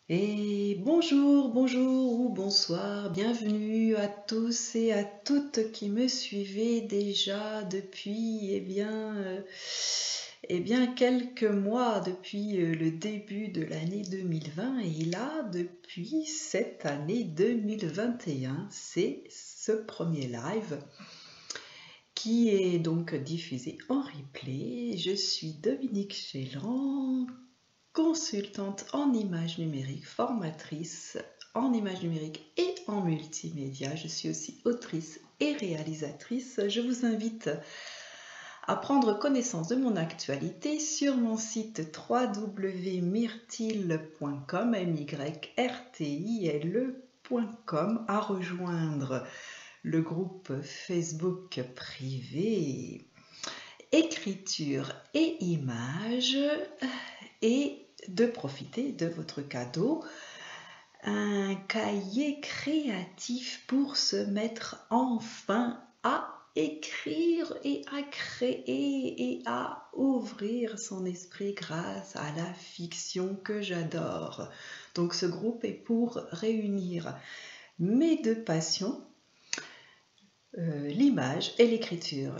Et bonjour, bonjour ou bonsoir, bienvenue à tous et à toutes qui me suivez déjà depuis quelques mois, depuis le début de l'année 2020 et là depuis cette année 2021. C'est ce premier live qui est donc diffusé en replay. Je suis Dominique Chélan, consultante en images numériques, formatrice en images numériques et en multimédia. Je suis aussi autrice et réalisatrice. Je vous invite à prendre connaissance de mon actualité sur mon site www.myrtille.com, myrtile.com, à rejoindre le groupe Facebook privé écriture et images et de profiter de votre cadeau, un cahier créatif pour se mettre enfin à écrire et à créer et à ouvrir son esprit grâce à la fiction que j'adore. Donc ce groupe est pour réunir mes deux passions, l'image et l'écriture.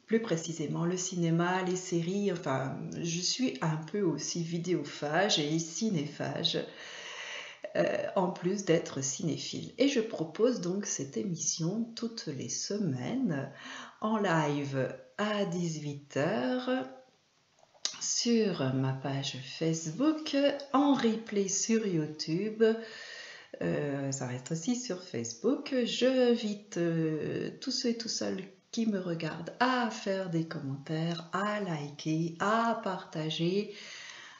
Plus précisément le cinéma, les séries, enfin je suis un peu aussi vidéophage et cinéphage, en plus d'être cinéphile. Et je propose donc cette émission toutes les semaines en live à 18h sur ma page Facebook, en replay sur YouTube. Ça reste aussi sur Facebook. J'invite tous ceux et tous celles qui me regardent à faire des commentaires, à liker, à partager,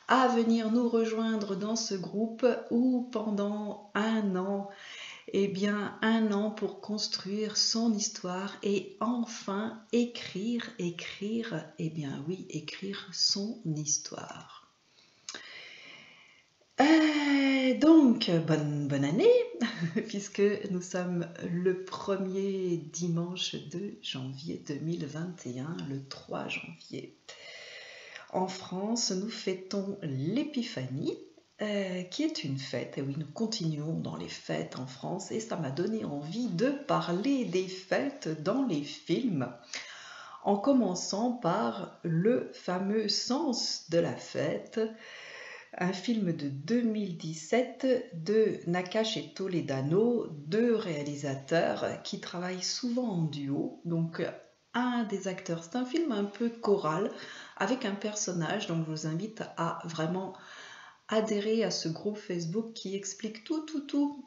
à venir nous rejoindre dans ce groupe où pendant un an, un an pour construire son histoire et enfin écrire son histoire. Donc, bonne année, puisque nous sommes le premier dimanche de janvier 2021, le 3 janvier. En France, nous fêtons l'Épiphanie, qui est une fête. Et oui, nous continuons dans les fêtes en France, et ça m'a donné envie de parler des fêtes dans les films, en commençant par le fameux Sens de la fête, un film de 2017 de Nakache et Toledano, deux réalisateurs qui travaillent souvent en duo. Donc un des acteurs, c'est un film un peu choral avec un personnage, donc je vous invite à vraiment adhérer à ce groupe Facebook qui explique tout,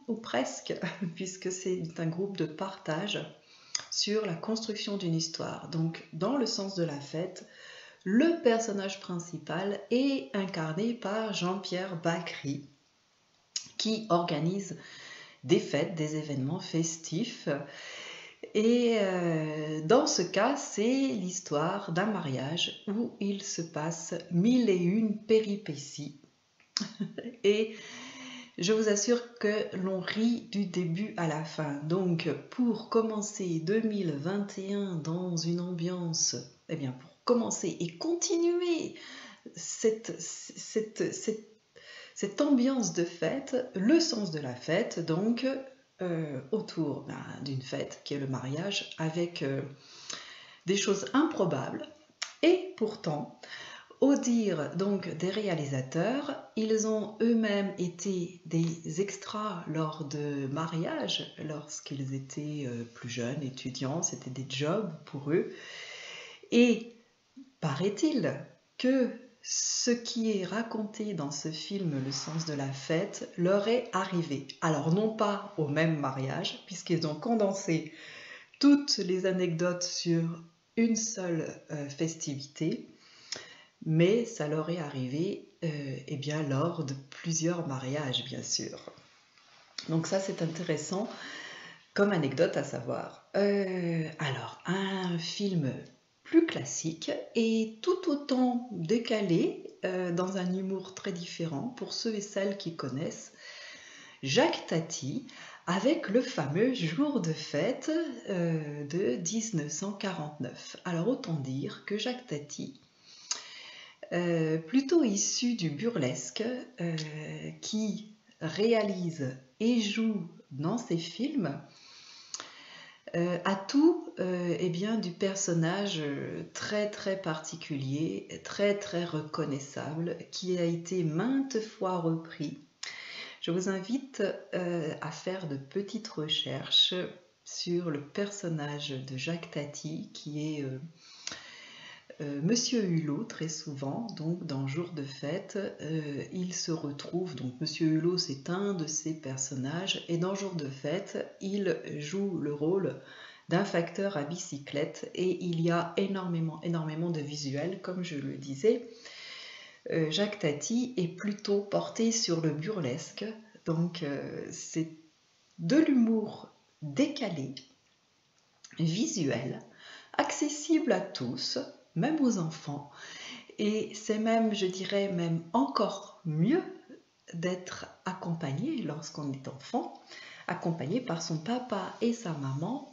ou presque, puisque c'est un groupe de partage sur la construction d'une histoire. Donc dans le Sens de la fête, le personnage principal est incarné par Jean-Pierre Bacri, qui organise des fêtes, des événements festifs. Et dans ce cas, c'est l'histoire d'un mariage où il se passe 1001 péripéties. Et je vous assure que l'on rit du début à la fin. Donc, pour commencer 2021 dans une ambiance, pour commencer et continuer cette ambiance de fête, le sens de la fête, donc autour d'une fête qui est le mariage, avec des choses improbables. Et pourtant, au dire donc des réalisateurs, ils ont eux-mêmes été des extras lors de mariage, lorsqu'ils étaient plus jeunes, étudiants, c'était des jobs pour eux. Et paraît-il que ce qui est raconté dans ce film, Le Sens de la fête, leur est arrivé. Alors non pas au même mariage, puisqu'ils ont condensé toutes les anecdotes sur une seule festivité, mais ça leur est arrivé lors de plusieurs mariages, bien sûr. Donc ça, c'est intéressant comme anecdote à savoir. Alors, un film plus classique et tout autant décalé, dans un humour très différent pour ceux et celles qui connaissent, Jacques Tati, avec le fameux Jour de fête de 1949. Alors autant dire que Jacques Tati, plutôt issu du burlesque, qui réalise et joue dans ses films a tout eh bien, du personnage très très particulier, très très reconnaissable, qui a été maintes fois repris. Je vous invite à faire de petites recherches sur le personnage de Jacques Tati, qui est Monsieur Hulot, très souvent, donc dans Jour de fête, il se retrouve, donc Monsieur Hulot c'est un de ses personnages, et dans Jour de fête, il joue le rôle d'un facteur à bicyclette, et il y a énormément de visuels, comme je le disais. Jacques Tati est plutôt porté sur le burlesque, donc c'est de l'humour décalé, visuel, accessible à tous, même aux enfants, et c'est même, je dirais, même encore mieux d'être accompagné lorsqu'on est enfant, accompagné par son papa et sa maman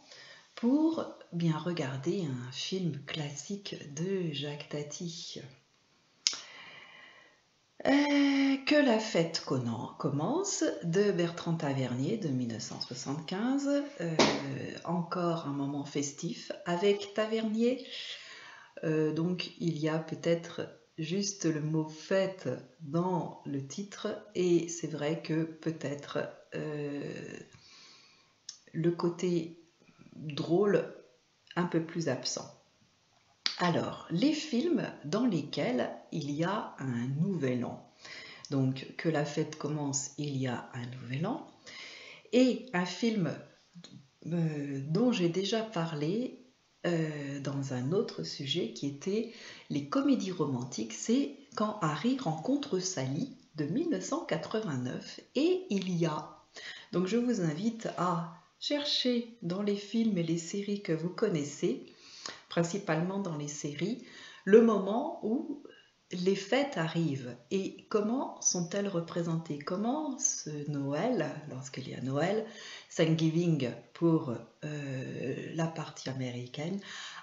pour bien regarder un film classique de Jacques Tati. Que la fête commence de Bertrand Tavernier de 1975, encore un moment festif avec Tavernier. Donc il y a peut-être juste le mot fête dans le titre, et c'est vrai que peut-être le côté drôle un peu plus absent. Alors, les films dans lesquels il y a un nouvel an. Donc, que la fête commence, il y a un nouvel an. Et un film dont j'ai déjà parlé dans un autre sujet, qui était les comédies romantiques, c'est Quand Harry rencontre Sally de 1989. Et il y a, donc je vous invite à chercher dans les films et les séries que vous connaissez, principalement dans les séries, le moment où les fêtes arrivent et comment sont-elles représentées, comment ce Noël, lorsqu'il y a Noël, Thanksgiving pour la partie américaine,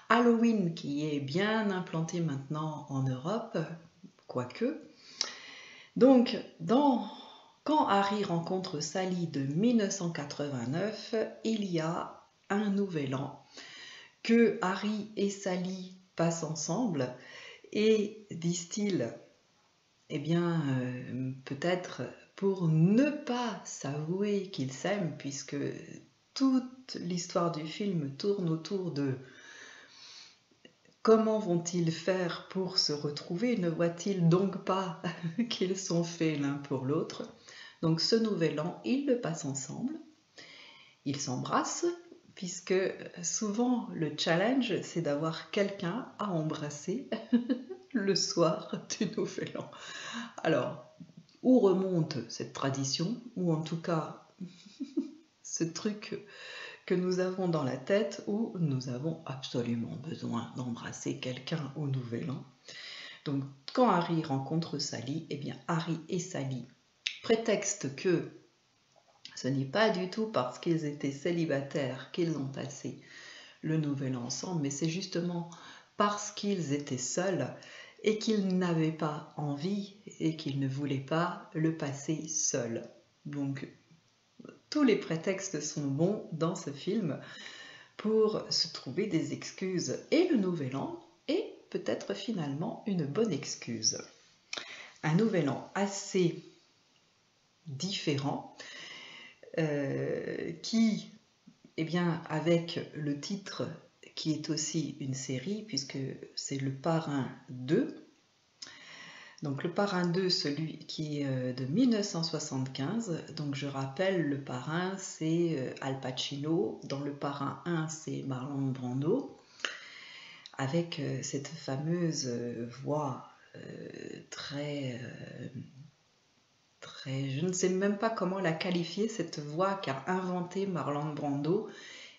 Halloween qui est bien implanté maintenant en Europe, quoique. Donc, Quand Harry rencontre Sally de 1989, il y a un nouvel an que Harry et Sally passent ensemble, et disent-ils, eh bien, peut-être pour ne pas s'avouer qu'ils s'aiment, puisque toute l'histoire du film tourne autour de comment vont-ils faire pour se retrouver, ne voient-ils donc pas qu'ils sont faits l'un pour l'autre. Donc ce nouvel an, ils le passent ensemble, ils s'embrassent, puisque souvent le challenge, c'est d'avoir quelqu'un à embrasser le soir du Nouvel An. Alors, où remonte cette tradition, ou en tout cas ce truc que nous avons dans la tête, où nous avons absolument besoin d'embrasser quelqu'un au Nouvel An. Donc, quand Harry rencontre Sally, eh bien Harry et Sally prétextent que ce n'est pas du tout parce qu'ils étaient célibataires qu'ils ont passé le Nouvel An ensemble, mais c'est justement parce qu'ils étaient seuls et qu'ils n'avaient pas envie et qu'ils ne voulaient pas le passer seuls. Donc, tous les prétextes sont bons dans ce film pour se trouver des excuses. Et le Nouvel An est peut-être finalement une bonne excuse. Un Nouvel An assez différent, qui, eh bien, avec le titre qui est aussi une série, puisque c'est Le Parrain 2. Donc Le Parrain 2, celui qui est de 1975. Donc je rappelle, Le Parrain, c'est Al Pacino. Dans Le Parrain 1, c'est Marlon Brando, avec cette fameuse voix très... je ne sais même pas comment la qualifier, cette voix qu'a inventée Marlon Brando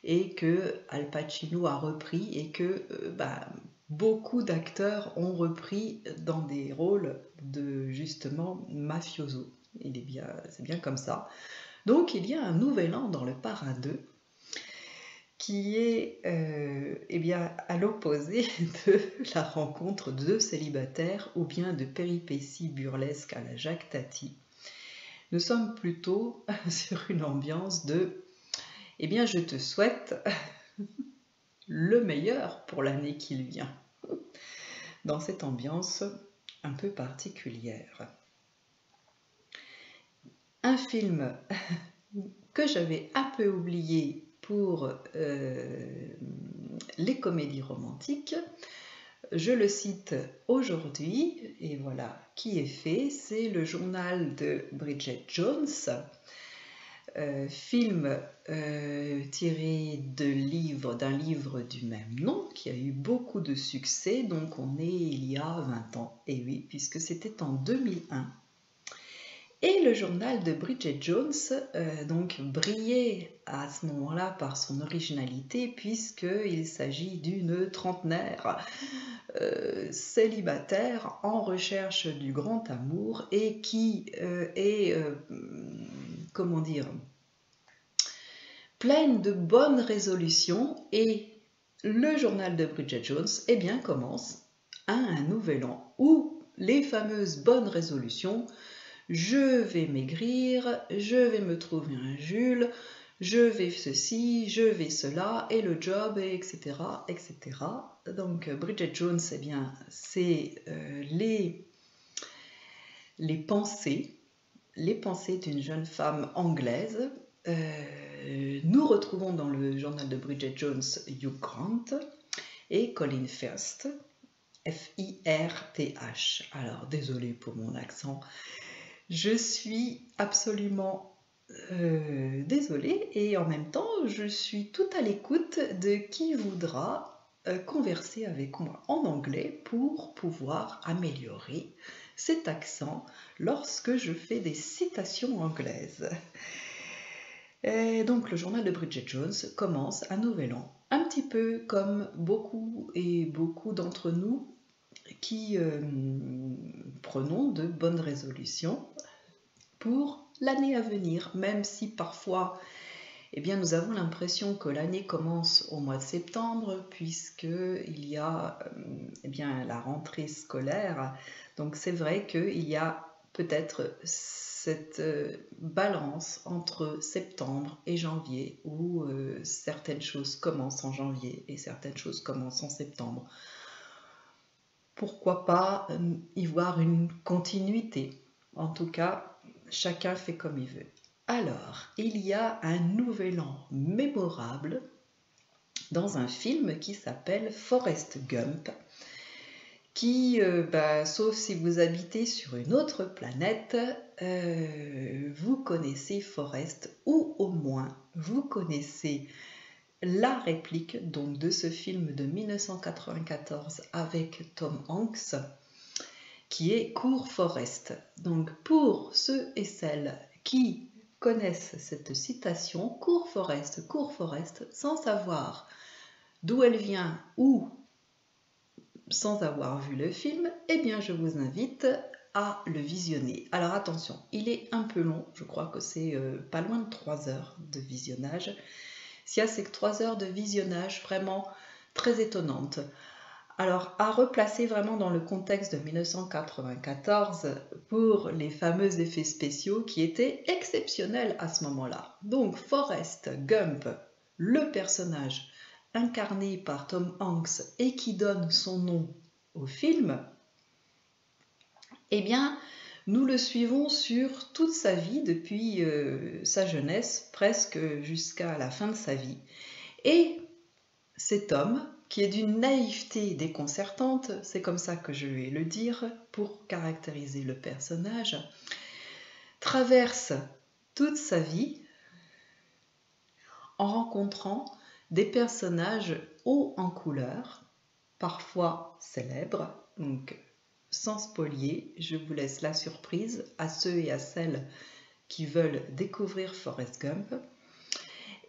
et que Al Pacino a repris, et que beaucoup d'acteurs ont repris dans des rôles de justement mafioso. C'est bien comme ça. Donc il y a un nouvel an dans Le Parrain 2 qui est eh bien, à l'opposé de la rencontre de célibataires ou bien de péripéties burlesques à la Jacques Tati. Nous sommes plutôt sur une ambiance de « Eh bien, je te souhaite le meilleur pour l'année qui vient », dans cette ambiance un peu particulière. Un film que j'avais un peu oublié pour les comédies romantiques, je le cite aujourd'hui, et voilà qui est fait, c'est le journal de Bridget Jones, film tiré d'un livre du même nom, qui a eu beaucoup de succès, donc on est il y a 20 ans, et oui, puisque c'était en 2001. Et le journal de Bridget Jones donc brillait à ce moment-là par son originalité, puisqu'il s'agit d'une trentenaire célibataire en recherche du grand amour et qui est, comment dire, pleine de bonnes résolutions. Et le journal de Bridget Jones, eh bien, commence à un nouvel an où les fameuses bonnes résolutions: je vais maigrir, je vais me trouver un Jules, je vais ceci, je vais cela, et le job, etc., etc. Donc Bridget Jones, eh bien, c'est les pensées d'une jeune femme anglaise. Nous retrouvons dans le journal de Bridget Jones Hugh Grant et Colin Firth, F-I-R-T-H. Alors, désolée pour mon accent. Je suis absolument désolée, et en même temps, je suis tout à l'écoute de qui voudra converser avec moi en anglais pour pouvoir améliorer cet accent lorsque je fais des citations anglaises. Et donc, le journal de Bridget Jones commence un nouvel an, un petit peu comme beaucoup d'entre nous qui prenons de bonnes résolutions pour l'année à venir, même si parfois eh bien, nous avons l'impression que l'année commence au mois de septembre, puisqu'il y a eh bien, la rentrée scolaire. Donc c'est vrai qu'il y a peut-être cette balance entre septembre et janvier, où certaines choses commencent en janvier et certaines choses commencent en septembre. Pourquoi pas y voir une continuité? En tout cas, chacun fait comme il veut. Alors, il y a un nouvel an mémorable dans un film qui s'appelle Forrest Gump, qui, sauf si vous habitez sur une autre planète, vous connaissez Forrest, ou au moins vous connaissez la réplique donc de ce film de 1994 avec Tom Hanks, qui est Cours Forrest. Donc pour ceux et celles qui connaissent cette citation, Cours Forrest, sans savoir d'où elle vient ou sans avoir vu le film, eh bien je vous invite à le visionner. Alors attention, il est un peu long, je crois que c'est pas loin de 3 heures de visionnage. S'il y a ces 3 heures de visionnage vraiment très étonnantes. Alors, à replacer vraiment dans le contexte de 1994 pour les fameux effets spéciaux qui étaient exceptionnels à ce moment-là. Donc, Forrest Gump, le personnage incarné par Tom Hanks et qui donne son nom au film, eh bien, nous le suivons sur toute sa vie, depuis sa jeunesse, presque jusqu'à la fin de sa vie. Et cet homme, qui est d'une naïveté déconcertante, c'est comme ça que je vais le dire pour caractériser le personnage, traverse toute sa vie en rencontrant des personnages hauts en couleur, parfois célèbres. Donc, sans spolier, je vous laisse la surprise à ceux et à celles qui veulent découvrir Forrest Gump.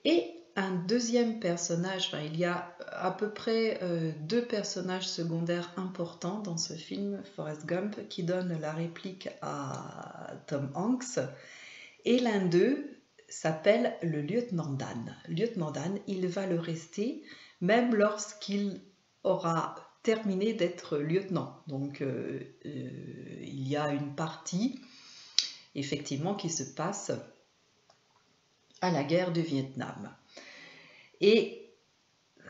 Et un deuxième personnage, enfin, il y a à peu près 2 personnages secondaires importants dans ce film, Forrest Gump, qui donne la réplique à Tom Hanks. Et l'un d'eux s'appelle le lieutenant Dan. Lieutenant Dan, il va le rester même lorsqu'il aura terminé d'être lieutenant. Donc il y a une partie effectivement qui se passe à la guerre du Vietnam. Et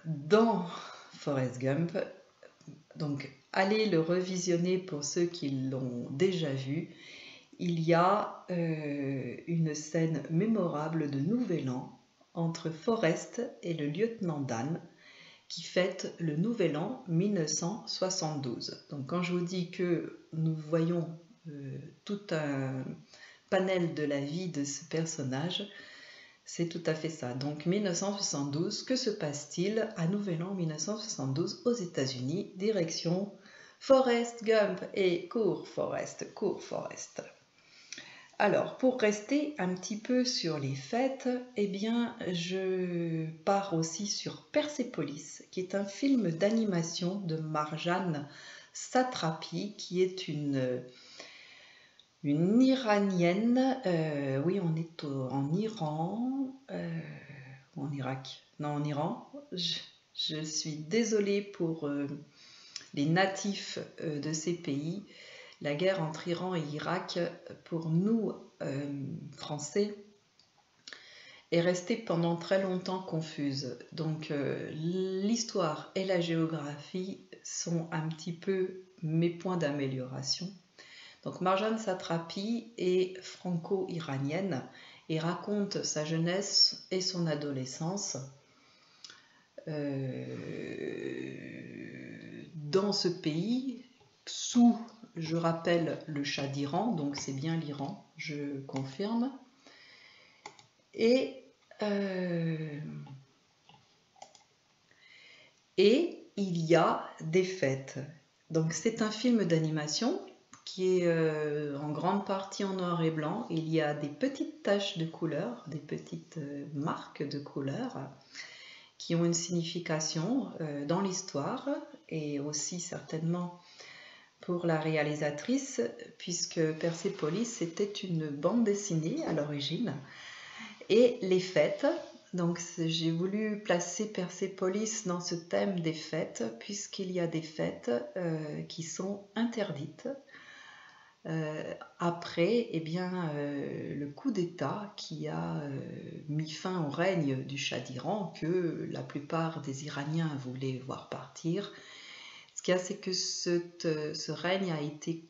dans Forrest Gump, donc allez le revisionner pour ceux qui l'ont déjà vu, il y a une scène mémorable de Nouvel An entre Forrest et le lieutenant Dan qui fête le Nouvel An 1972. Donc quand je vous dis que nous voyons tout un panel de la vie de ce personnage, c'est tout à fait ça. Donc 1972, que se passe-t-il à Nouvel An 1972 aux États-Unis? Direction Forrest Gump et cours Forrest, cours Forrest. Alors, pour rester un petit peu sur les fêtes, eh bien, je pars aussi sur Persepolis, qui est un film d'animation de Marjane Satrapi, qui est une Iranienne. Oui, on est en Iran, ou en Irak. Non, en Iran. Je suis désolée pour les natifs de ces pays. La guerre entre Iran et Irak, pour nous, Français, est restée pendant très longtemps confuse. Donc, l'histoire et la géographie sont un petit peu mes points d'amélioration. Donc, Marjane Satrapi est franco-iranienne et raconte sa jeunesse et son adolescence dans ce pays sous, je rappelle, le Shah d'Iran, donc c'est bien l'Iran, je confirme. Et il y a des fêtes. Donc c'est un film d'animation qui est en grande partie en noir et blanc. Il y a des petites taches de couleur, des petites marques de couleur qui ont une signification dans l'histoire et aussi certainement pour la réalisatrice, puisque Persepolis c'était une bande dessinée à l'origine. Et les fêtes, donc j'ai voulu placer Persepolis dans ce thème des fêtes, puisqu'il y a des fêtes qui sont interdites après le coup d'État qui a mis fin au règne du Shah d'Iran, que la plupart des Iraniens voulaient voir partir. Ce qu'il y a, c'est que ce règne a été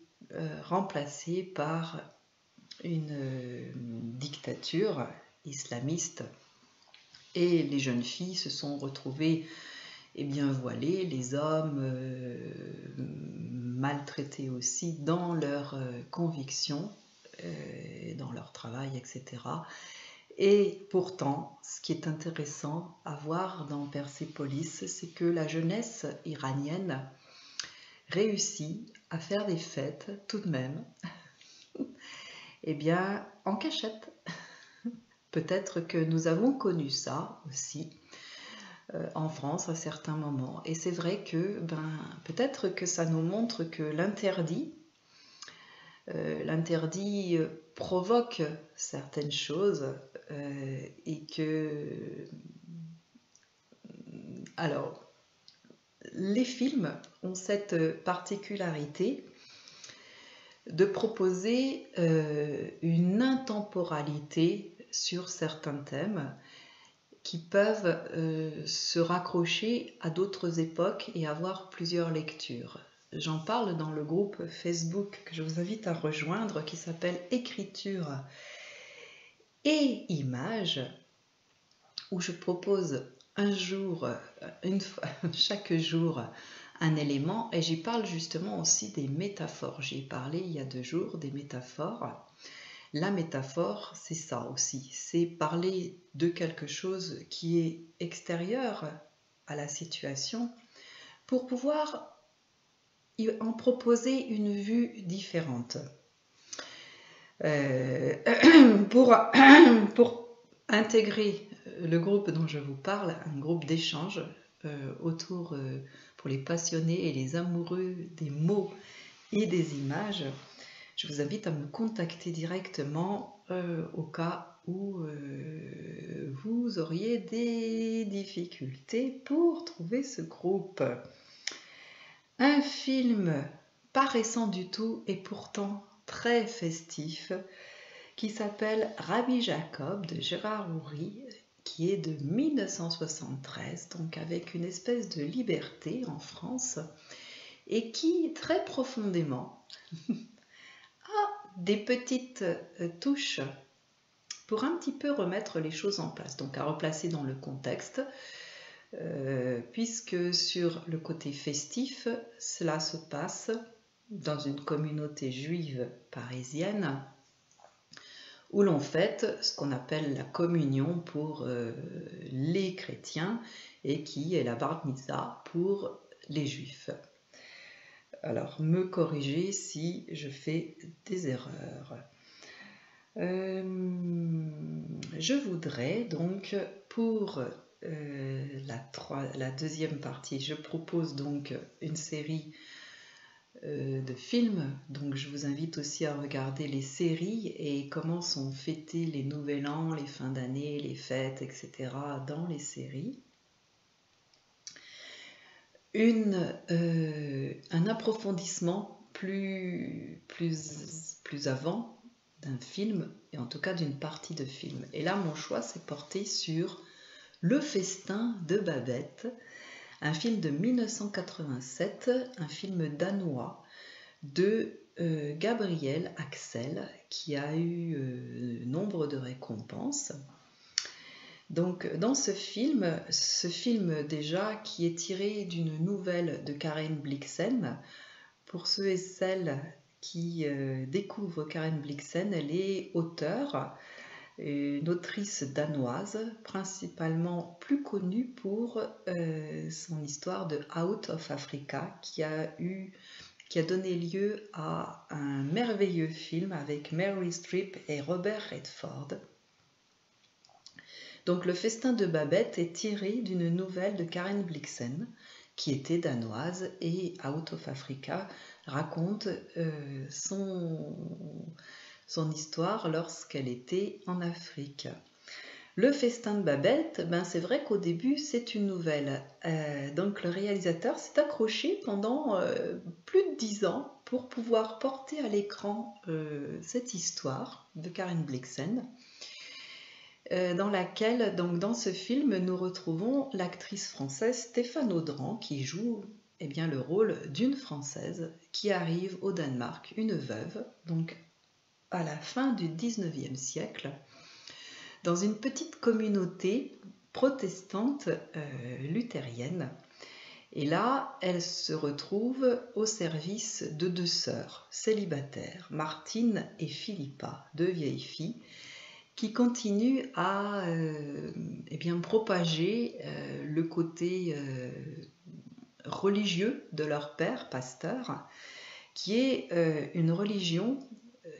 remplacé par une dictature islamiste et les jeunes filles se sont retrouvées voilées, les hommes maltraités aussi dans leurs convictions, dans leur travail, etc. Et pourtant, ce qui est intéressant à voir dans Persepolis, c'est que la jeunesse iranienne réussit à faire des fêtes tout de même, en cachette. Peut-être que nous avons connu ça aussi en France à certains moments. Et c'est vrai que peut-être que ça nous montre que l'interdit provoque certaines choses et que... Alors, les films ont cette particularité de proposer une intemporalité sur certains thèmes qui peuvent se raccrocher à d'autres époques et avoir plusieurs lectures. J'en parle dans le groupe Facebook que je vous invite à rejoindre qui s'appelle Écriture et Images, où je propose chaque jour un élément, et j'y parle justement aussi des métaphores. J'y ai parlé il y a 2 jours des métaphores. La métaphore, c'est ça aussi, c'est parler de quelque chose qui est extérieur à la situation pour pouvoir en proposer une vue différente. Pour intégrer le groupe dont je vous parle, un groupe d'échange autour pour les passionnés et les amoureux des mots et des images, je vous invite à me contacter directement au cas où vous auriez des difficultés pour trouver ce groupe. Un film pas récent du tout et pourtant très festif, qui s'appelle Rabbi Jacob de Gérard Houry, qui est de 1973, donc avec une espèce de liberté en France, et qui très profondément a des petites touches pour un petit peu remettre les choses en place, donc à replacer dans le contexte, puisque sur le côté festif, cela se passe dans une communauté juive parisienne où l'on fête ce qu'on appelle la communion pour les chrétiens et qui est la bar mitzvah pour les juifs. Alors, me corriger si je fais des erreurs. Je voudrais donc pour la deuxième partie, je propose donc une série de films, donc je vous invite aussi à regarder les séries et comment sont fêtés les nouvel an, les fins d'année, les fêtes, etc. dans les séries. Un approfondissement plus avant d'un film, et en tout cas d'une partie de film. Et là, mon choix s'est porté sur Le Festin de Babette, un film de 1987, un film danois de Gabriel Axel, qui a eu nombre de récompenses. Donc dans ce film déjà qui est tiré d'une nouvelle de Karen Blixen, pour ceux et celles qui découvrent Karen Blixen, elle est auteure, une autrice danoise, principalement plus connue pour son histoire de Out of Africa, qui a donné lieu à un merveilleux film avec Meryl Streep et Robert Redford. Donc le Festin de Babette est tiré d'une nouvelle de Karen Blixen, qui était danoise, et Out of Africa raconte son histoire lorsqu'elle était en Afrique. Le Festin de Babette, c'est vrai qu'au début c'est une nouvelle. Donc le réalisateur s'est accroché pendant plus de 10 ans pour pouvoir porter à l'écran cette histoire de Karen Blixen, dans laquelle, donc dans ce film, nous retrouvons l'actrice française Stéphane Audran qui joue le rôle d'une Française qui arrive au Danemark, une veuve, donc à la fin du 19e siècle, dans une petite communauté protestante luthérienne. Et là, elle se retrouve au service de deux sœurs célibataires, Martine et Philippa, deux vieilles filles, qui continuent à propager le côté religieux de leur père, pasteur, qui est une religion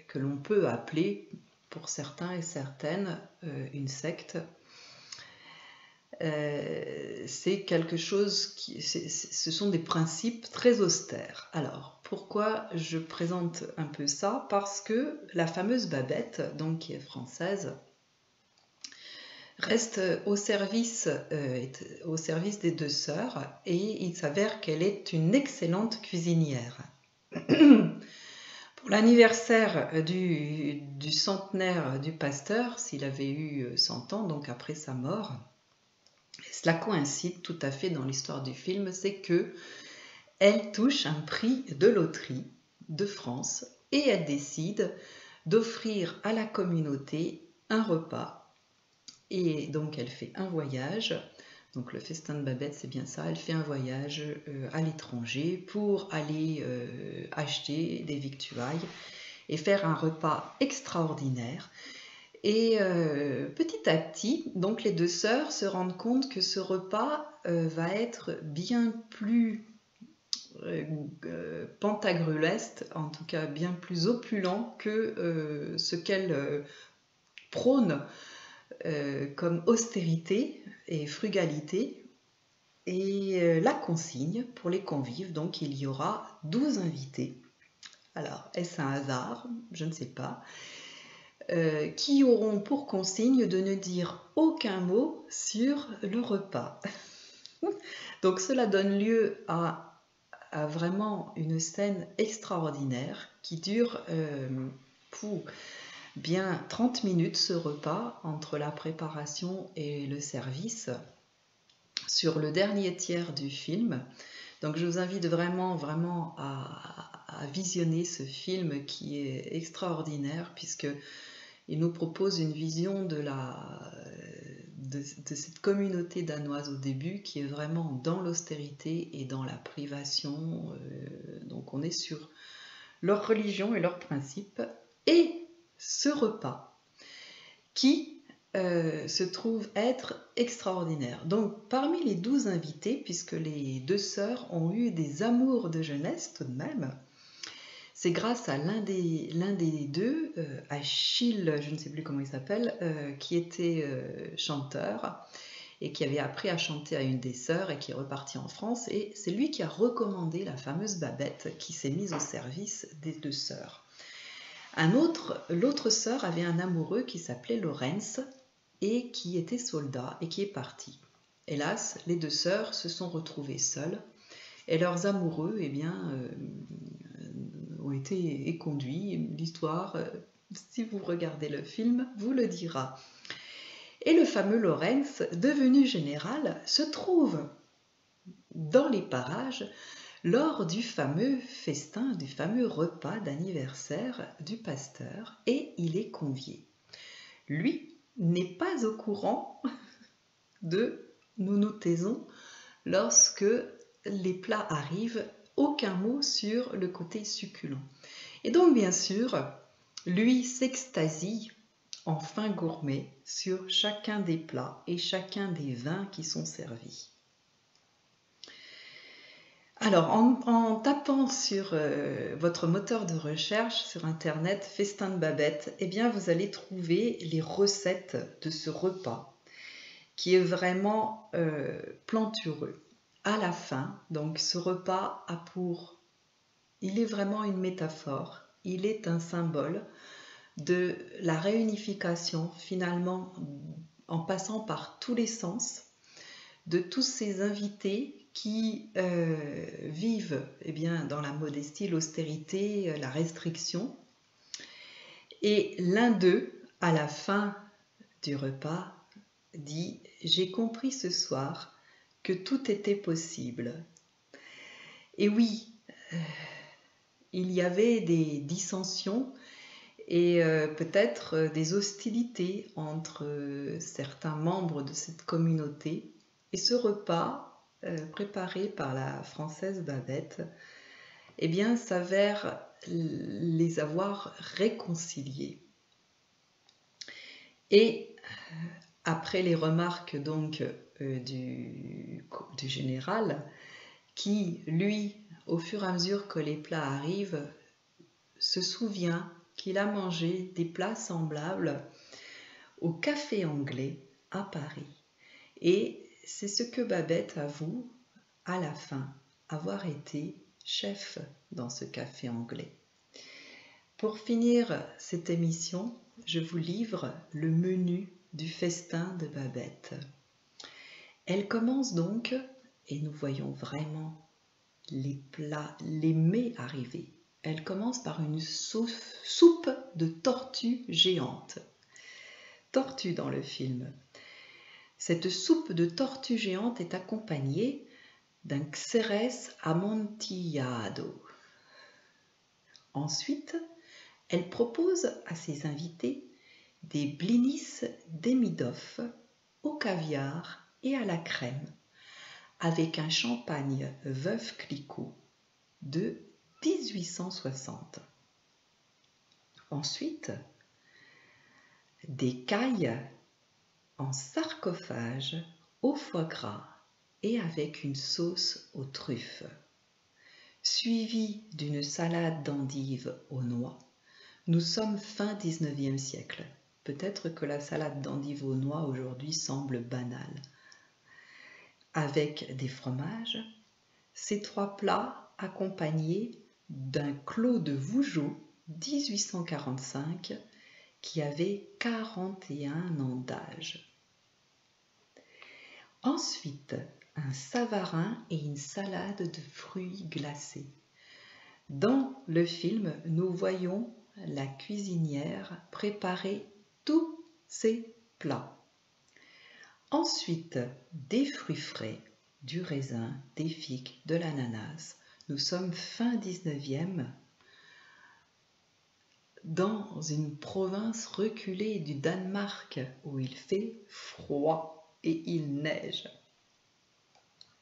que l'on peut appeler, pour certains et certaines, une secte. C'est quelque chose ce sont des principes très austères. Alors, pourquoi je présente un peu ça? Parce que la fameuse Babette, donc qui est française, reste au service des deux sœurs, et il s'avère qu'elle est une excellente cuisinière. Pour l'anniversaire du centenaire du pasteur, s'il avait eu 100 ans, donc après sa mort, cela coïncide tout à fait dans l'histoire du film, c'est que elle touche un prix de loterie de France et elle décide d'offrir à la communauté un repas. Et donc elle fait un voyage, donc le Festin de Babette c'est bien ça, elle fait un voyage à l'étranger pour aller acheter des victuailles et faire un repas extraordinaire. Et petit à petit, donc les deux sœurs se rendent compte que ce repas va être bien plus pantagrueleste, en tout cas bien plus opulent que ce qu'elles prônent comme austérité et frugalité. Et la consigne pour les convives, donc il y aura 12 invités. Alors, est-ce un hasard? Je ne sais pas. Qui auront pour consigne de ne dire aucun mot sur le repas. Donc cela donne lieu à vraiment une scène extraordinaire qui dure bien 30 minutes ce repas entre la préparation et le service sur le dernier tiers du film. Donc je vous invite vraiment à visionner ce film qui est extraordinaire puisque il nous propose une vision de cette communauté danoise au début qui est vraiment dans l'austérité et dans la privation. Donc on est sur leur religion et leurs principes. Et ce repas qui se trouve être extraordinaire. Donc parmi les 12 invités, puisque les deux sœurs ont eu des amours de jeunesse tout de même, c'est grâce à l'un des deux, Achille, je ne sais plus comment il s'appelle, qui était chanteur et qui avait appris à chanter à une des sœurs et qui est reparti en France. Et c'est lui qui a recommandé la fameuse Babette qui s'est mise au service des deux sœurs. L'autre sœur avait un amoureux qui s'appelait Lorenz et qui était soldat et qui est parti. Hélas, les deux sœurs se sont retrouvées seules et leurs amoureux ont été éconduits. L'histoire, si vous regardez le film, vous le dira. Et le fameux Lorenz, devenu général, se trouve dans les parages lors du fameux festin, du fameux repas d'anniversaire du pasteur, et il est convié. Lui n'est pas au courant de « nous nous taisons » lorsque les plats arrivent, aucun mot sur le côté succulent. Et donc bien sûr, lui s'extasie en fin gourmet sur chacun des plats et chacun des vins qui sont servis. Alors, en tapant sur votre moteur de recherche sur internet festin de Babette, eh bien vous allez trouver les recettes de ce repas qui est vraiment plantureux. À la fin, donc ce repas il est vraiment une métaphore, il est un symbole de la réunification finalement en passant par tous les sens de tous ces invités qui vivent dans la modestie, l'austérité, la restriction. Et l'un d'eux, à la fin du repas, dit « J'ai compris ce soir que tout était possible. » Et oui, il y avait des dissensions et peut-être des hostilités entre certains membres de cette communauté. Et ce repas, préparé par la Française Babette, s'avère les avoir réconciliés. Et après les remarques donc du général, qui, lui, au fur et à mesure que les plats arrivent, se souvient qu'il a mangé des plats semblables au Café Anglais à Paris. Et c'est ce que Babette avoue à la fin, avoir été chef dans ce Café Anglais. Pour finir cette émission, je vous livre le menu du festin de Babette. Elle commence donc, et nous voyons vraiment les plats, les mets arriver. Elle commence par une soupe de tortue géante. Tortue dans le film. Cette soupe de tortue géante est accompagnée d'un xérès amontillado. Ensuite, elle propose à ses invités des blinis Demidoff au caviar et à la crème, avec un champagne Veuve Clicquot de 1860. Ensuite, des cailles en sarcophage au foie gras et avec une sauce aux truffes, suivi d'une salade d'endives aux noix. Nous sommes fin 19e siècle. Peut-être que la salade d'endives aux noix aujourd'hui semble banale. Avec des fromages, ces trois plats accompagnés d'un clos de Vougeot 1845 qui avait 41 ans d'âge. Ensuite, un savarin et une salade de fruits glacés. Dans le film, nous voyons la cuisinière, préparer tous ces plats. Ensuite, des fruits frais, du raisin, des figues, de l'ananas. Nous sommes fin 19e, dans une province reculée du Danemark où il fait froid et il neige.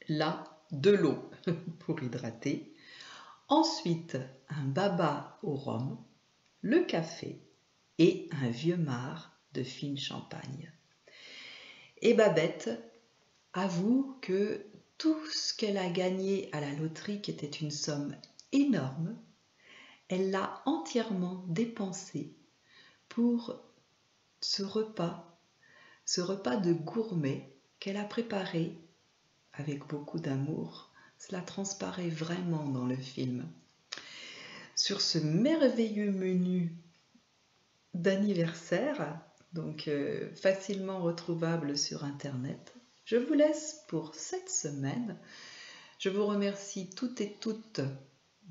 Là, de l'eau pour hydrater. Ensuite, un baba au rhum, le café et un vieux marc de fine champagne. Et Babette avoue que tout ce qu'elle a gagné à la loterie, qui était une somme énorme, elle l'a entièrement dépensé pour ce repas de gourmet qu'elle a préparé avec beaucoup d'amour. Cela transparaît vraiment dans le film. Sur ce merveilleux menu d'anniversaire, donc facilement retrouvable sur Internet, je vous laisse pour cette semaine. Je vous remercie toutes et toutes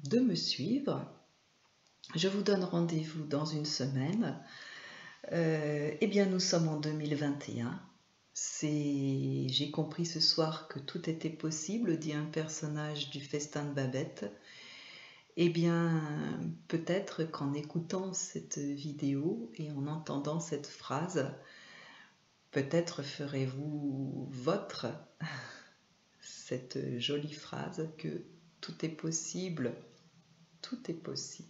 de me suivre. Je vous donne rendez-vous dans une semaine. Eh bien, nous sommes en 2021. J'ai compris ce soir que tout était possible, dit un personnage du Festin de Babette. Eh bien, peut-être qu'en écoutant cette vidéo et en entendant cette phrase, peut-être ferez-vous votre cette jolie phrase que tout est possible, tout est possible.